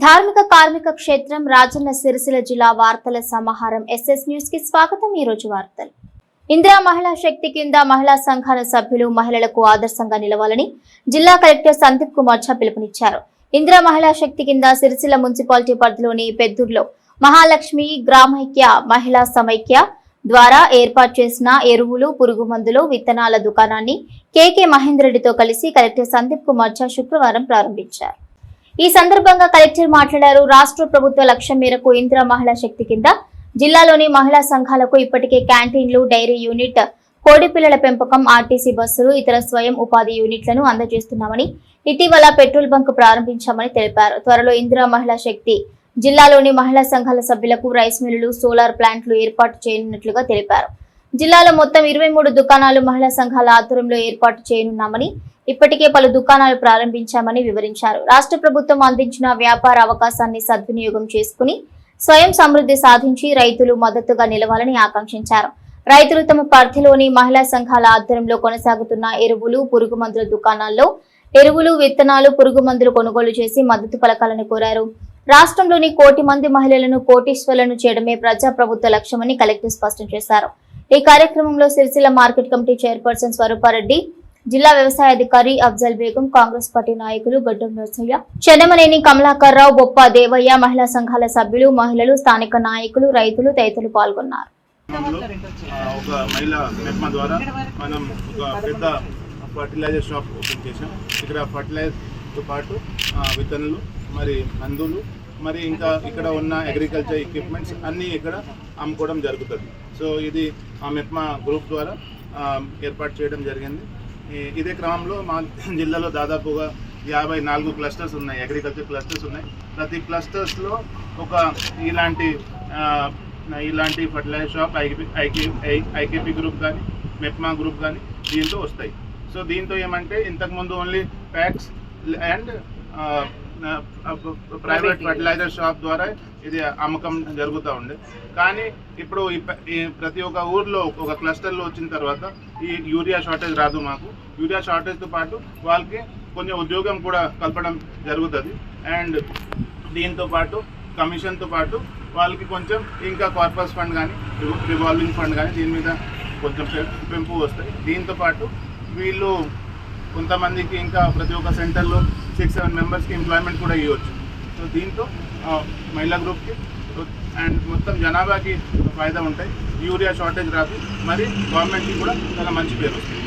ధార్మిక కార్మిక క్షేత్రం రాజన్న సిరిసిల్ల జిల్లా వార్తల సమాహారం ఎస్ఎస్ న్యూస్ కి స్వాగతం। ఈ రోజు వార్తలు। ఇందిరా మహిళా శక్తి కింద మహిళా సంఘాల సభ్యులు మహిళలకు ఆదర్శంగా నిలవాలని జిల్లా కలెక్టర్ సందీప్ కుమార్ ఝా పిలుపునిచ్చారు। ఇందిరా మహిళా శక్తి కింద సిరిసిల్ల మున్సిపాలిటీ పరిధిలోని పెద్దూర్లో మహాలక్ష్మి గ్రామైక్య మహిళా సమైక్య ద్వారా ఏర్పాటు చేసిన ఎరువులు పురుగుమందులు విత్తనాల దుకాణాన్ని కేకే మహేందర్ రెడ్డితో కలిసి కలెక్టర్ సందీప్ కుమార్ ఝా శుక్రవారం ప్రారంభించారు। ఈ సందర్భంగా కలెక్టర్ మాట్లాడారు। రాష్ట్ర ప్రభుత్వ లక్ష్యం మేరకు ఇందిరా మహిళా శక్తి కింద జిల్లాలోని మహిళా సంఘాలకు ఇప్పటికే క్యాంటీన్లు, డైరీ యూనిట్, కోడి పిల్లల పెంపకం, ఆర్టీసీ బస్సులు, ఇతర స్వయం ఉపాధి యూనిట్లను అందజేస్తున్నామని, ఇటీవల పెట్రోల్ బంక్ ప్రారంభించామని తెలిపారు। త్వరలో ఇందిరా మహిళా శక్తి జిల్లాలోని మహిళా సంఘాల సభ్యులకు రైస్ మిల్లులు, సోలార్ ప్లాంట్లు ఏర్పాటు చేయనున్నట్లుగా తెలిపారు। జిల్లాలో మొత్తం 23 దుకాణాలు మహిళా సంఘాల ఆధ్వర్యంలో ఏర్పాటు చేయనున్నామని, ఇప్పటికే పలు దుకాణాలు ప్రారంభించామని వివరించారు। రాష్ట్ర ప్రభుత్వం అందించిన వ్యాపార అవకాశాన్ని సద్వినియోగం చేసుకుని స్వయం సమృద్ధి సాధించి రైతులు మద్దతుగా నిలవాలని ఆకాంక్షించారు। రైతులు తమ పరిధిలోని మహిళా సంఘాల ఆధ్వర్యంలో కొనసాగుతున్న ఎరువులు, పురుగుమందుల దుకాణాల్లో ఎరువులు, విత్తనాలు, పురుగుమందులు కొనుగోలు చేసి మద్దతు పలకాలని కోరారు। రాష్ట్రంలోని 1 కోటి మంది మహిళలను కోటీశ్వరులను చేయడమే ప్రజాప్రభుత్వ లక్ష్యమని కలెక్టర్ స్పష్టం చేశారు। ఈ కార్యక్రమంలో Sircilla market committee chairperson Swarupa Reddy, జిల్లా వ్యవసాయ అధికారి అఫ్జల్ బేగం, కాంగ్రెస్ పార్టీ నాయకులు గడ్డం నర్సయ్య, చెన్నమనేని కమలాకర్ రావు, బొప్ప దేవయ్య, మహిళా సంఘాల సభ్యులు, మహిళలు, స్థానిక నాయకులు, రైతులు తదితరులు పాల్గొన్నారు। ఫర్టిలైజర్ షాప్ ఓపెన్ చేశాం। ఇక్కడ ఫర్టిలైజర్తో పాటు విత్తనాలు, మరి మందులు, మరి ఇంకా ఇక్కడ ఉన్న అగ్రికల్చర్ ఎక్విప్మెంట్స్ అన్నీ ఇక్కడ అమ్ముకోవడం జరుగుతుంది। సో ఇది ఆ మెప్మా గ్రూప్ ద్వారా ఏర్పాటు చేయడం జరిగింది। ఇదే క్రమంలో మా జిల్లాలో దాదాపుగా 54 క్లస్టర్స్ ఉన్నాయి, అగ్రికల్చర్ క్లస్టర్స్ ఉన్నాయి। ప్రతి క్లస్టర్స్లో ఒక ఇలాంటి ఫర్టిలైజర్ షాప్ ఐకేపీ గ్రూప్ కానీ, మెప్మా గ్రూప్ కానీ దీంతో వస్తాయి। సో దీంతో ఏమంటే ఇంతకుముందు only PACS and private fertiliser shop ద్వారా ఇది అమ్మకం జరుగుతూ ఉండే, కానీ ఇప్పుడు ప్రతి ఒక్క ఊర్లో ఒక క్లస్టర్లో వచ్చిన తర్వాత ఈ యూరియా షార్టేజ్ రాదు। మాకు యూరియా షార్టేజ్తో పాటు వాళ్ళకి కొంచెం ఉద్యోగం కూడా కల్పడం జరుగుతుంది। అండ్ దీంతో పాటు కమిషన్తో పాటు వాళ్ళకి కొంచెం ఇంకా కార్పస్ ఫండ్ కానీ, రివాల్వింగ్ ఫండ్ కానీ దీని మీద కొంచెం పెంపు వస్తాయి। దీంతో పాటు వీళ్ళు కొంతమందికి ఇంకా ప్రతి ఒక్క సెంటర్లో 6-7 మెంబర్స్కి ఎంప్లాయ్మెంట్ కూడా ఇవ్వచ్చు। సో దీంతో మహిళా గ్రూప్కి అండ్ మొత్తం జనాభాకి ఫాయిదా ఉంటాయి, యూరియా షార్టేజ్ రాదు, మరి గవర్నమెంట్కి కూడా చాలా మంచి పేరు వస్తుంది।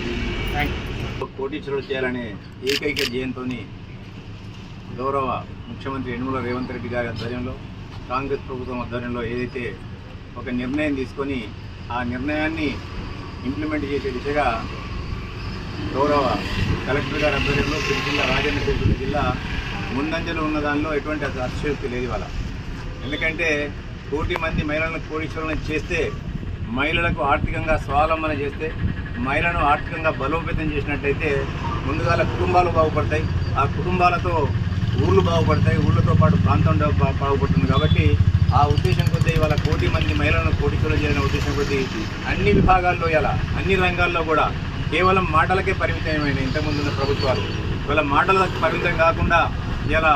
Thank you. కోటీశ్వరులు చేయాలనే ఏకైక ధ్యేయంతో గౌరవ ముఖ్యమంత్రి యనమల రేవంత్ రెడ్డి గారి ఆధ్వర్యంలో, కాంగ్రెస్ ప్రభుత్వం ఆధ్వర్యంలో ఏదైతే ఒక నిర్ణయం తీసుకొని ఆ నిర్ణయాన్ని ఇంప్లిమెంట్ చేసే దిశగా గౌరవ కలెక్టర్ గారి ఆధ్వర్యంలో రాజన్న సిరిసిల్ల జిల్లా ముందంజలో ఉన్న దానిలో ఎటువంటి అతిశయోక్తి లేదు ఇవాళ। ఎందుకంటే 1 కోటి మంది మహిళలను కోటీశ్వరులను చేస్తే, మహిళలకు ఆర్థికంగా స్వావలంబన చేస్తే, మహిళలను ఆర్థికంగా బలోపేతం చేసినట్టయితే ముందుగా కుటుంబాలు బాగుపడతాయి, ఆ కుటుంబాలతో ఊళ్ళు బాగుపడతాయి, ఊళ్ళతో పాటు ప్రాంతం బాగుపడుతుంది। కాబట్టి ఆ ఉద్దేశం కొద్దీ ఇవాళ 1 కోటి మంది మహిళలను కోటీశ్వరులు చేయాలనే ఉద్దేశం కొద్దీ అన్ని విభాగాల్లో ఇలా అన్ని రంగాల్లో కూడా కేవలం మాటలకే పరిమితమైన ఇంతకుముందున్న ప్రభుత్వాలు ఇవాళ మాటలకు పరిమితం కాకుండా ఇలా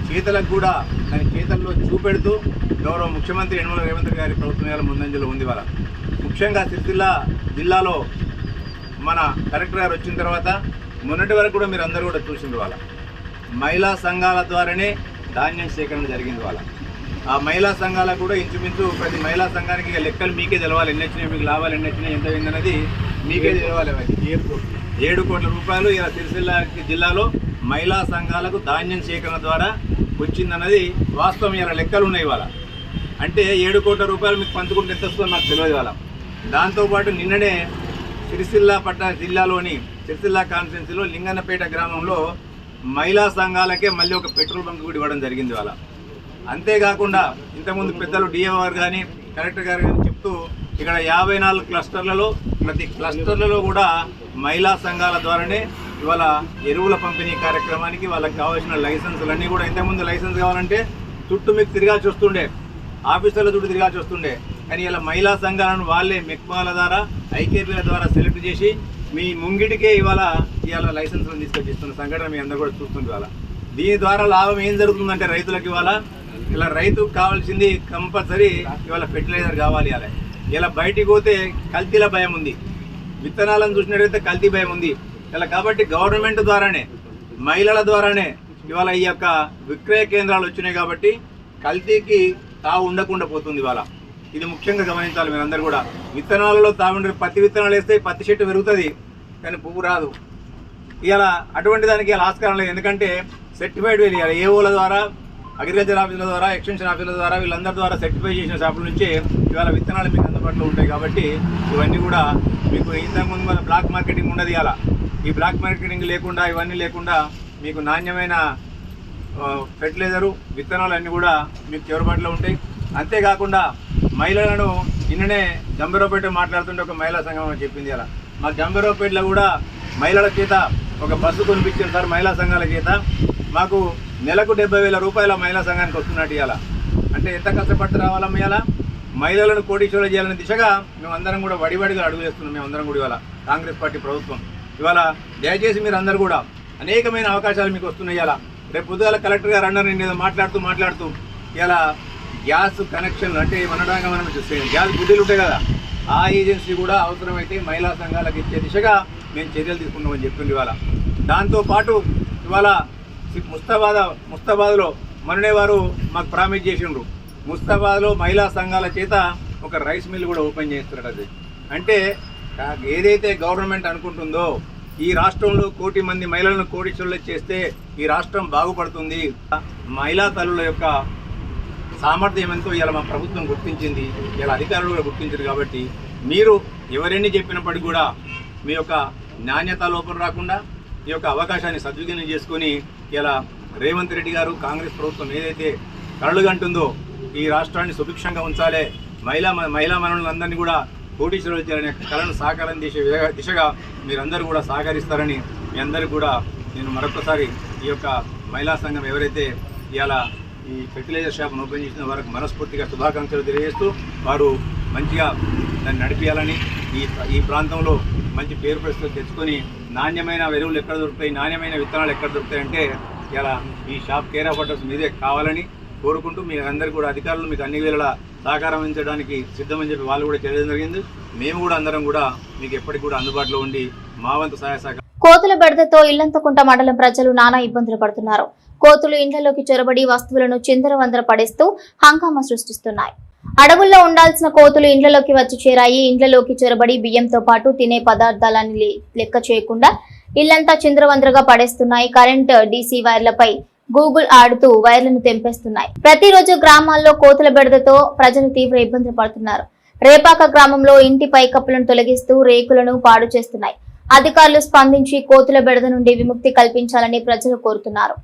చేతలకు కూడా దాని చేతల్లో చూపెడుతూ గౌరవ ముఖ్యమంత్రి యనమల రేవంత్ గారి ప్రభుత్వం ఇలా ముందంజలో ఉంది। ఇవాళ ముఖ్యంగా సిరిసిల్ల జిల్లాలో మన కలెక్టర్ గారు వచ్చిన తర్వాత మొన్నటి వరకు కూడా మీరు అందరూ కూడా చూసింది వాళ్ళ మహిళా సంఘాల ద్వారానే ధాన్యం సేకరణ జరిగింది వాళ్ళ। ఆ మహిళా సంఘాలకు కూడా ఇంచుమించు ప్రతి మహిళా సంఘానికి లెక్కలు మీకే తెలవాలి, ఎన్ని వచ్చినాయి, మీకు లాభాలు ఎన్ని వచ్చినాయి, ఎంత అయిందన్నది మీకే తెలవాలి। 7 కోట్ల రూపాయలు ఇలా సిరిసిల్ల జిల్లాలో మహిళా సంఘాలకు ధాన్యం సేకరణ ద్వారా వచ్చిందన్నది వాస్తవం। ఇలా లెక్కలు ఉన్నాయి ఇవాళ। అంటే 7 కోట్ల రూపాయలు మీకు పంచుకుంటే ఎంత వస్తుందో నాకు తెలియదు ఇవాళ। దాంతోపాటు నిన్ననే సిరిసిల్ల జిల్లాలోని సిరిసిల్ల కాన్స్టిట్యున్సీలో లింగన్నపేట గ్రామంలో మహిళా సంఘాలకే మళ్ళీ ఒక పెట్రోల్ బంక్ కూడా ఇవ్వడం జరిగింది ఇవాళ। అంతేకాకుండా ఇంతకుముందు పెద్దలు డిఓ గారు కానీ, కలెక్టర్ గారు కానీ చెప్తూ ఇక్కడ 54 క్లస్టర్లలో ప్రతి క్లస్టర్లలో కూడా మహిళా సంఘాల ద్వారానే ఇవాళ ఎరువుల పంపిణీ కార్యక్రమానికి వాళ్ళకి కావాల్సిన లైసెన్సులన్నీ కూడా, ఇంతకుముందు లైసెన్స్ కావాలంటే చుట్టూ మీకు తిరగాల్సి వస్తుండే, ఆఫీసర్ల చుట్టూ తిరగాల్సి వస్తుండే, కానీ ఇలా మహిళా సంఘాలను వాళ్ళే మెక్మాల ద్వారా, ఐకేపీల ద్వారా సెలెక్ట్ చేసి మీ ముంగిటికే ఇవాళ లైసెన్సులను తీసుకొచ్చి ఇస్తున్న సంఘటన మీ అందరూ కూడా చూస్తుంది ఇవాళ। దీని ద్వారా లాభం ఏం జరుగుతుందంటే రైతులకు ఇలా రైతుకు కావాల్సింది కంపల్సరీ ఇవాళ ఫెర్టిలైజర్ కావాలి. ఇలా బయటికి పోతే కల్తీల భయం ఉంది, విత్తనాలను చూసినట్టయితే కల్తీ భయం ఉంది ఇలా. కాబట్టి గవర్నమెంట్ ద్వారానే మహిళల ద్వారానే ఇవాళ ఈ యొక్క విక్రయ కేంద్రాలు వచ్చినాయి కాబట్టి కల్తీకి తావు ఉండకుండా పోతుంది ఇవాళ. ఇది ముఖ్యంగా గమనించాలి మీరందరూ కూడా. విత్తనాలలో తాగుండే పత్తి విత్తనాలు వేస్తే పత్తి చెట్టు పెరుగుతుంది కానీ పువ్వు రాదు. ఇలా అటువంటి దానికి ఇలా ఆస్కారం లేదు. ఎందుకంటే సర్టిఫైడ్ వేయాలి ఏఓల ద్వారా, అగ్రికల్చర్ ఆఫీసుల ద్వారా, ఎక్స్టెన్షన్ ఆఫీసుల ద్వారా, వీళ్ళందరి ద్వారా సర్టిఫై చేసిన షాపుల నుంచి ఇవాళ విత్తనాలు మీకు అందుబాటులో ఉంటాయి. కాబట్టి ఇవన్నీ కూడా మీకు ఇంతకుముందు మన బ్లాక్ మార్కెటింగ్ ఉండదు. ఇలా ఈ బ్లాక్ మార్కెటింగ్ లేకుండా ఇవన్నీ లేకుండా మీకు నాణ్యమైన ఫెర్టిలైజరు విత్తనాలు అన్నీ కూడా మీకు చెరుబాటులో ఉంటాయి. అంతేకాకుండా మహిళలను నిన్ననే జంబరావుపేట మాట్లాడుతుంటే ఒక మహిళా సంఘం చెప్పింది. అలా మా జంబరావుపేటలో కూడా మహిళల చేత ఒక బస్సు కొనిపించారు సార్. మహిళా సంఘాల చేత మాకు నెలకు 70,000 రూపాయల మహిళా సంఘానికి వస్తున్నట్టు. ఇవాళ అంటే ఎంత కష్టపడి రావాలమ్మ. ఇవాళ మహిళలను కోటీశ్వరులు చేయాలనే దిశగా మేమందరం కూడా వడివడిగా అడుగు వేస్తున్నాం. మేమందరం కూడా ఇవాళ కాంగ్రెస్ పార్టీ ప్రభుత్వం ఇవాళ దయచేసి మీరు అందరూ కూడా అనేకమైన అవకాశాలు మీకు వస్తున్నాయి. ఇవాళ రేపు పొద్దుగాల కలెక్టర్ గారు అన్నారు నేను మాట్లాడుతూ ఇలా గ్యాస్ కనెక్షన్లు అంటే మనడానికి మనం చూస్తే గ్యాస్ గుడ్డీలు ఉంటాయి కదా, ఆ ఏజెన్సీ కూడా అవసరమైతే మహిళా సంఘాలకు ఇచ్చే దిశగా మేము చర్యలు తీసుకున్నామని చెప్పింది ఇవాళ. దాంతోపాటు ఇవాళ ముస్తాబాద్లో మొన్ననే వారు మాకు ప్రామిస్ చేసిండ్రు. ముస్తాబాద్లో మహిళా సంఘాల చేత ఒక రైస్ మిల్ కూడా ఓపెన్ చేస్తున్నారు. అది అంటే ఏదైతే గవర్నమెంట్ అనుకుంటుందో ఈ రాష్ట్రంలో 1 కోటి మంది మహిళలను కోటీశ్వరులు చేస్తే ఈ రాష్ట్రం బాగుపడుతుంది. మహిళా తల్లుల యొక్క సామర్థ్యం ఎంతో ఇలా మా ప్రభుత్వం గుర్తించింది, ఇలా అధికారులు కూడా గుర్తించారు. కాబట్టి మీరు ఎవరెన్ని చెప్పినప్పటికీ కూడా మీ యొక్క నాణ్యత లోపం రాకుండా ఈ యొక్క అవకాశాన్ని సద్వినియోగం చేసుకొని ఇలా రేవంత్ రెడ్డి గారు కాంగ్రెస్ ప్రభుత్వం ఏదైతే కలలుగంటుందో ఈ రాష్ట్రాన్ని సుభిక్షంగా ఉంచాలి, మహిళా మనులందరినీ కూడా కోటీశ్వరులు చేయాలనే కళను సాకారం చేసే దిశగా మీరందరూ కూడా సహకరిస్తారని మీ అందరికీ కూడా నేను మరొకసారి ఈ యొక్క మహిళా సంఘం ఎవరైతే ఇలా ఈ ఫెర్టిలైజర్ షాప్ను ఓపెన్ చేసిన వారికి మనస్ఫూర్తిగా శుభాకాంక్షలు తెలియజేస్తూ వారు మంచిగా దాన్ని నడిపించాలని, ఈ ప్రాంతంలో మంచి పేరు ప్రశ్నలు తెచ్చుకొని నాణ్యమైన ఎరువులు ఎక్కడ దొరుకుతాయి, నాణ్యమైన విత్తనాలు ఎక్కడ దొరుకుతాయి అంటే ఇలా ఈ షాప్ కేర్ ఆఫ్ అడ్రస్ మీదే కావాలని కోరుకుంటూ మీ అందరికీ కూడా అధికారులు మీకు అన్ని వేళలా సహకారం అందించడానికి సిద్ధమని చెప్పి వాళ్ళు కూడా చేయడం జరిగింది. మేము కూడా అందరం కూడా మీకు ఎప్పటికి కూడా అందుబాటులో ఉండి మా వంతు సహాయ సహకారం. కోతుల బెడదతో ఇల్లంతకుంట మండలం ప్రజలు నానా ఇబ్బందులు పడుతున్నారు. కోతులు ఇండ్లలోకి చొరబడి వస్తువులను చిందరవందర పడేస్తూ హంగామా సృష్టిస్తున్నాయి. అడవుల్లో ఉండాల్సిన కోతులు ఇండ్లలోకి వచ్చి చేరాయి. ఇండ్లలోకి చొరబడి బియ్యంతో పాటు తినే పదార్థాలని లెక్క చేయకుండా ఇల్లంతా చిందరవందరగా పడేస్తున్నాయి. కరెంట్ డీసీ వైర్లపై గూగుల్ ఆడుతూ వైర్లను తెంపేస్తున్నాయి. ప్రతిరోజు గ్రామాల్లో కోతుల బెడదతో ప్రజలు తీవ్ర ఇబ్బందులు పడుతున్నారు. రేపాక గ్రామంలో ఇంటి పైకప్పులను తొలగిస్తూ రేకులను పాడు చేస్తున్నాయి. అధికారులు స్పందించి కోతుల బెడద నుండి విముక్తి కల్పించాలని ప్రజలు కోరుతున్నారు.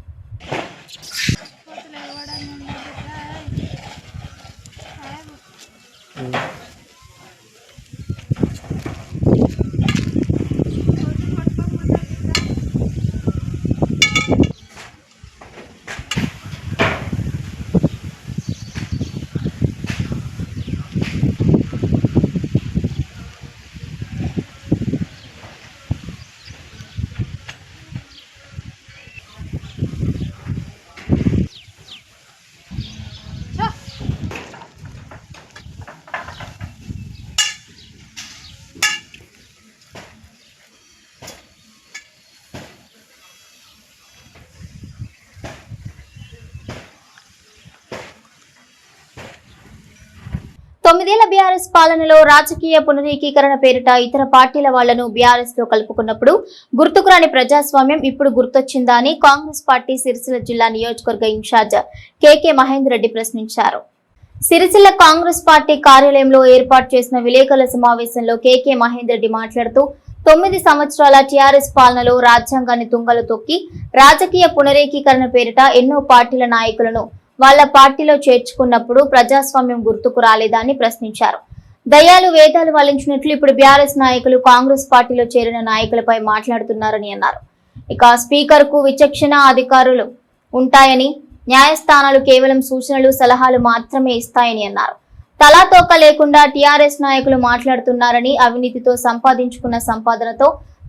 తొమ్మిదేళ్ల బీఆర్ఎస్ పాలనలో రాజకీయ పునరీకీకరణ పేరిట ఇతర పార్టీల వాళ్లను బీఆర్ఎస్ లో కలుపుకున్నప్పుడు గుర్తుకురాని ప్రజాస్వామ్యం ఇప్పుడు గుర్తొచ్చిందా అని కాంగ్రెస్ పార్టీ సిరిసిల్ల జిల్లా నియోజకవర్గ ఇన్ఛార్జ్ కేకే మహేందర్ రెడ్డి ప్రశ్నించారు. సిరిసిల్ల కాంగ్రెస్ పార్టీ కార్యాలయంలో ఏర్పాటు చేసిన విలేకరుల సమావేశంలో కేకే మహేందర్ రెడ్డి మాట్లాడుతూ 9 సంవత్సరాల టీఆర్ఎస్ పాలనలో రాజ్యాంగాన్ని తుంగలు తొక్కి రాజకీయ పునరేకీకరణ పేరిట ఎన్నో పార్టీల నాయకులను వాళ్ల పార్టీలో చేర్చుకున్నప్పుడు ప్రజాస్వామ్యం గుర్తుకు రాలేదా అని ప్రశ్నించారు. దయ్యాలు వేదాలు వల్లించినట్లు ఇప్పుడు బీఆర్ఎస్ నాయకులు కాంగ్రెస్ పార్టీలో చేరిన నాయకులపై మాట్లాడుతున్నారని అన్నారు. ఇక స్పీకర్ కు విచక్షణ అధికారులు ఉంటాయని, న్యాయస్థానాలు కేవలం సూచనలు సలహాలు మాత్రమే ఇస్తాయని అన్నారు. తలాతోక లేకుండా టీఆర్ఎస్ నాయకులు మాట్లాడుతున్నారని, అవినీతితో సంపాదించుకున్న సంపాదనతో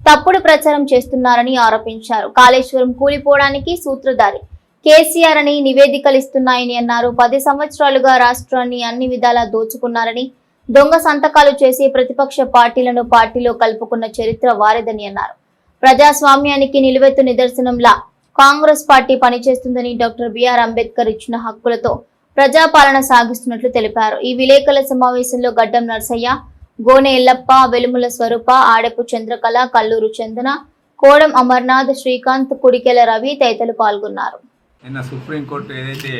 తప్పుడు ప్రచారం చేస్తున్నారని ఆరోపించారు. కాళేశ్వరం కూలిపోవడానికి సూత్రధారి కేసీఆర్ అని నివేదికలు ఇస్తున్నాయని అన్నారు. 10 సంవత్సరాలుగా రాష్ట్రాన్ని అన్ని విధాలా దోచుకున్నారని, దొంగ సంతకాలు చేసి ప్రతిపక్ష పార్టీలను పార్టీలో కలుపుకున్న చరిత్ర వారిదని అన్నారు. ప్రజాస్వామ్యానికి నిలువెత్తు నిదర్శనంలా కాంగ్రెస్ పార్టీ పనిచేస్తుందని, డాక్టర్ బిఆర్ అంబేద్కర్ ఇచ్చిన హక్కులతో ప్రజాపాలన సాగిస్తున్నట్లు తెలిపారు. ఈ విలేకరుల సమావేశంలో గడ్డం నర్సయ్య, గోనె ఎల్లప్ప, వెలుముల స్వరూప, ఆడపు చంద్రకళ, కల్లూరు చందన, కోడం అమర్నాథ్, శ్రీకాంత్, కుడికెల రవి తదితరులు పాల్గొన్నారు. నిన్న సుప్రీంకోర్టు ఏదైతే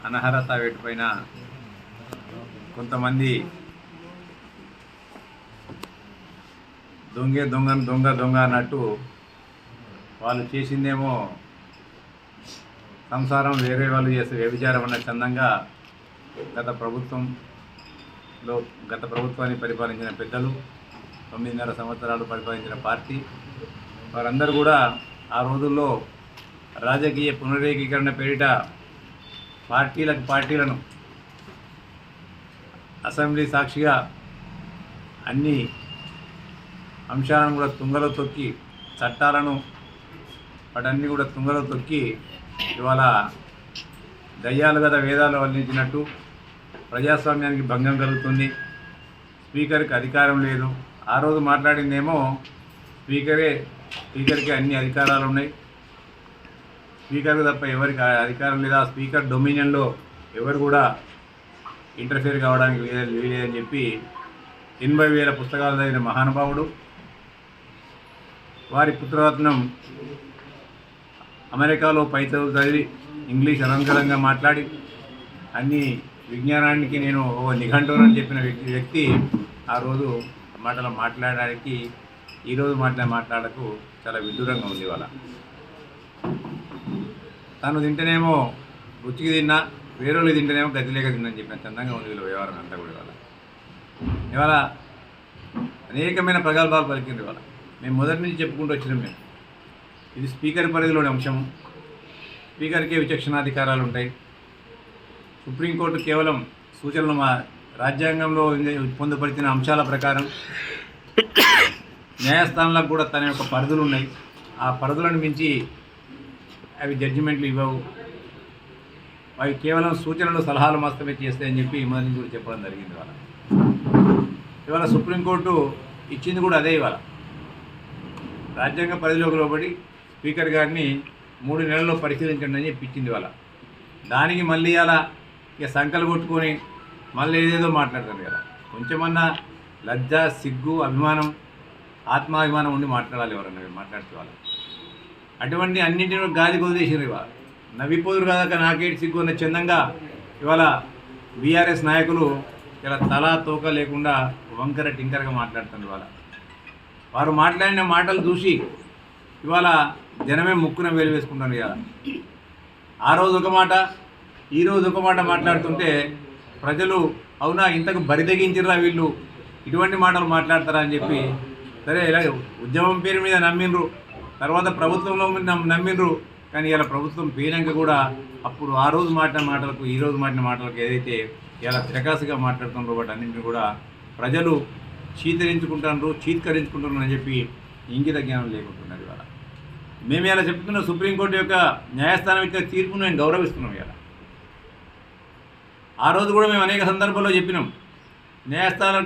అనర్హత వేటుపైన కొంతమంది దొంగ అన్నట్టు వాళ్ళు చేసిందేమో సంసారం, వేరే వాళ్ళు చేసే వ్యభిచారం అన్న చందంగా గత ప్రభుత్వాన్ని పరిపాలించిన పెద్దలు, 9.5 సంవత్సరాలు పరిపాలించిన పార్టీ వారందరూ కూడా ఆ రోజుల్లో రాజకీయ పునరేకీకరణ పేరిట పార్టీలను అసెంబ్లీ సాక్షిగా అన్ని అంశాలను కూడా తుంగలో తొక్కి, చట్టాలను వాటన్నీ కూడా తుంగలో తొక్కి ఇవాళ దయ్యాలు గత వేదాలు వల్లించినట్టు ప్రజాస్వామ్యానికి భంగం కలుగుతుంది, స్పీకర్కి అధికారం లేదు. ఆ రోజు మాట్లాడిందేమో స్పీకర్కి అన్ని అధికారాలు ఉన్నాయి, స్పీకర్కి తప్ప ఎవరికి అధికారం లేదా, స్పీకర్ డొమినియన్లో ఎవరు కూడా ఇంటర్ఫియర్ కావడానికి వీలేదని చెప్పి 80,000 పుస్తకాలు చదివిన మహానుభావుడు, వారి పుత్రరత్నం అమెరికాలో పై చదువు చదివి ఇంగ్లీష్ అలంకరంగా మాట్లాడి అన్ని విజ్ఞానానికి నేను ఓ నిఘంటువునని చెప్పిన వ్యక్తి ఆ రోజు మాటలు మాట్లాడడానికి ఈరోజు మాట్లాడకు చాలా విడ్డూరంగా ఉంది. ఇవాళ తను తింటేనేమో రుచికి తిన్నా, వేరేళ్ళు తింటేనేమో గతి లేక తిన్నని చెప్పిన చందంగా ఉంది వీళ్ళ వ్యవహారం అంతా కూడా. ఇవాళ అనేకమైన ప్రగల్భాలు పలికింది. ఇవాళ మేము మొదటి నుంచి చెప్పుకుంటూ వచ్చినాం. ఇది స్పీకర్ పరిధిలోని అంశము, స్పీకర్కే విచక్షణాధికారాలు ఉంటాయి. సుప్రీంకోర్టు కేవలం సూచనలు మా రాజ్యాంగంలో పొందుపరిచిన అంశాల ప్రకారం న్యాయస్థానాలకు కూడా తన యొక్క పరిధులు ఉన్నాయి. ఆ పరిధులను మించి అవి జడ్జిమెంట్లు ఇవ్వవు, అవి కేవలం సూచనలు సలహాలు మాత్రమే చేస్తాయని చెప్పి మొదటి నుంచి కూడా చెప్పడం జరిగింది. ఇవాళ సుప్రీంకోర్టు ఇచ్చింది కూడా అదే. ఇవాళ రాజ్యాంగ పరిధిలోకి లోబడి స్పీకర్ గారిని 3 నెలల్లో పరిశీలించండి అని చెప్పి ఇచ్చింది. ఇవాళ దానికి మళ్ళీ అలా ఇక సంకలు కొట్టుకొని మళ్ళీ ఏదేదో మాట్లాడతారు కదా. కొంచెమన్నా లజ్జ, సిగ్గు, అభిమానం, ఆత్మాభిమానం ఉండి మాట్లాడాలి ఎవరన్నా మాట్లాడుతూ. వాళ్ళు అటువంటి అన్నింటినీ గాలి కొదిలేసారు. ఇవాళ నవ్విపోదురు కాదాక నాకేటి సిగ్గు అన్న చందంగా ఇవాళ బీఆర్ఎస్ నాయకులు ఇలా తలా తోక లేకుండా వంకర టింకరగా మాట్లాడుతున్నారు. ఇవాళ వారు మాట్లాడిన మాటలు చూసి ఇవాళ జనమే ముక్కున వేలు వేసుకుంటారు. ఇవాళ ఆ రోజు ఒక మాట, ఈరోజు ఒక మాట మాట్లాడుతుంటే ప్రజలు అవునా ఇంతకు బరిదగించిరా వీళ్ళు, ఇటువంటి మాటలు మాట్లాడతారా అని చెప్పి సరే ఇలా ఉద్యమం పేరు మీద నమ్మిండ్రు, తర్వాత ప్రభుత్వంలో నమ్మిండ్రు. కానీ ఇలా ప్రభుత్వం పోయినాక కూడా అప్పుడు ఆ రోజు మాట్లాడిన మాటలకు ఈ రోజు మాట్లాడిన మాటలకు ఏదైతే ఇలా తిరకాసుగా మాట్లాడుతున్నారో వాటి అన్నింటినీ కూడా ప్రజలు చీత్కరించుకుంటున్నారు అని చెప్పి ఇంగిత జ్ఞానం లేకుంటున్నారు. ఇవాళ మేము ఇలా చెప్తున్న సుప్రీంకోర్టు యొక్క న్యాయస్థానం ఇచ్చిన తీర్పును మేము గౌరవిస్తున్నాం. ఇవాళ ఆ రోజు కూడా మేము అనేక సందర్భాల్లో చెప్పినాం, న్యాయస్థానం